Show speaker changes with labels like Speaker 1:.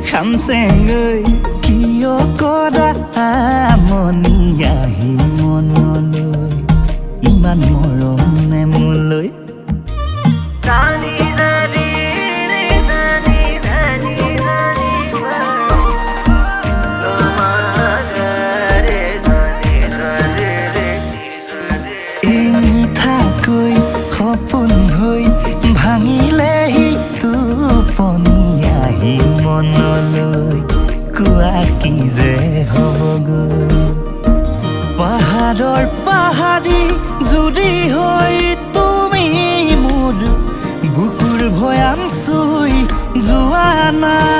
Speaker 1: খামচেঙৈ কিয় কৰা আমনি আহি মনলৈ ইমান মৰমনে মোলৈ মিঠাকৈ সপোন হৈ ভাঙিলেহি টোপনি আহি মনলৈ কোৱা কি যে হ'বগৈ পাহাৰৰ পাহাৰী জুৰি হৈ তুমি মোৰ বুকুৰ ভৈয়াম চুই যোৱা নাই